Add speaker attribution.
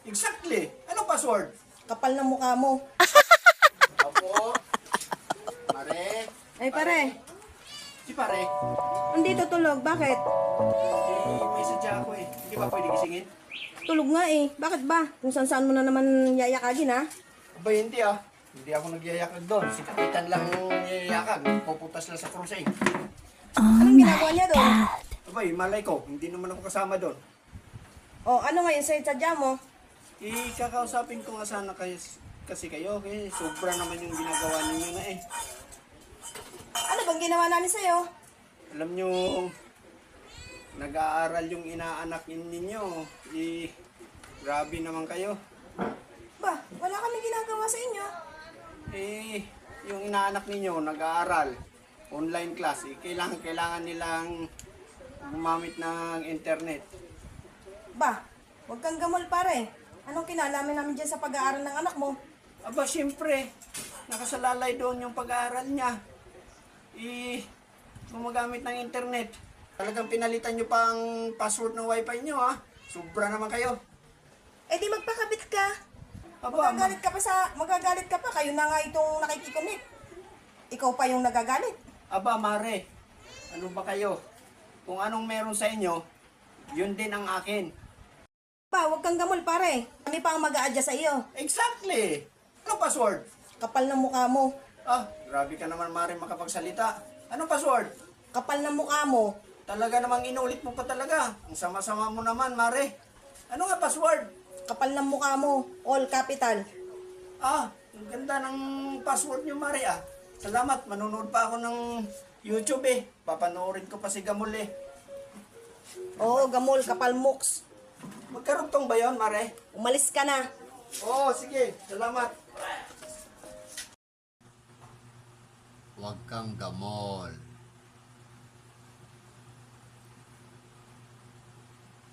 Speaker 1: Exactly. Anong password?
Speaker 2: Kapal ng mukha mo.
Speaker 1: Opo. Mare.
Speaker 2: Ay, pare.
Speaker 1: Si pare.
Speaker 2: Hindi tutulog. Bakit?
Speaker 1: May sadya ako eh. Hindi ba pwede gisingin?
Speaker 2: Tulog nga eh. Bakit ba? Kung saan mo na naman yayakagin, ha?
Speaker 1: Aba, hindi ah. Hindi ako nagyayakag doon. Si Kapitan lang yayakag. Puputas lang sa krusay.
Speaker 2: Anong ginagawa niya doon?
Speaker 1: Abay, malay ko. Hindi naman ako kasama doon.
Speaker 2: O, ano ngayon sa sadya mo?
Speaker 1: Kakausapin ko nga sana kasi kayo. Kasi sobra naman yung ginagawa ninyo na eh.
Speaker 2: Ano bang ginawa namin sa'yo?
Speaker 1: Alam nyo, nag-aaral yung inaanak ninyo. Grabe naman kayo.
Speaker 2: Ba, wala kami ginagawa sa inyo.
Speaker 1: Yung inaanak ninyo, nag-aaral. Online class. Kailangan nilang gumamit ng internet.
Speaker 2: Ba, huwag kang gamol, pare. Anong kinalaman namin dyan sa pag-aaral ng anak mo?
Speaker 1: Aba, siyempre, nakasalalay doon yung pag-aaral niya. Gumagamit ng internet. Talagang pinalitan nyo pa ang password ng wifi nyo, ha? Sobra naman kayo.
Speaker 2: Eh di magpakabit ka.
Speaker 1: Aba,
Speaker 2: Magagalit ka pa. Kayo na nga itong nakikiconnect. Ikaw pa yung nagagalit.
Speaker 1: aba, mare, ano ba kayo? Kung anong meron sa inyo, yun din ang akin.
Speaker 2: Ba, huwag kang gamol, pare. Kami pa ang mag-a-adjust sa iyo.
Speaker 1: Exactly! Anong password?
Speaker 2: Kapal ng mukha mo.
Speaker 1: Ah, grabe ka naman, mare, makapagsalita. Anong password?
Speaker 2: Kapal ng mukha mo.
Speaker 1: Talaga namang inulit mo pa talaga. Ang sama-sama mo naman, mare. Ano nga password?
Speaker 2: Kapal ng mukha mo. All capital.
Speaker 1: Ah, ang ganda ng password nyo, mare, ah. Salamat, manunood pa ako ng YouTube eh. Papanoorin ko pa si Gamol eh.
Speaker 2: Oo, gamol, kapal muks.
Speaker 1: Magkarugtong ba yun, mare?
Speaker 2: Umalis ka na.
Speaker 1: Oo, sige. Salamat.
Speaker 3: Huwag kang gamol.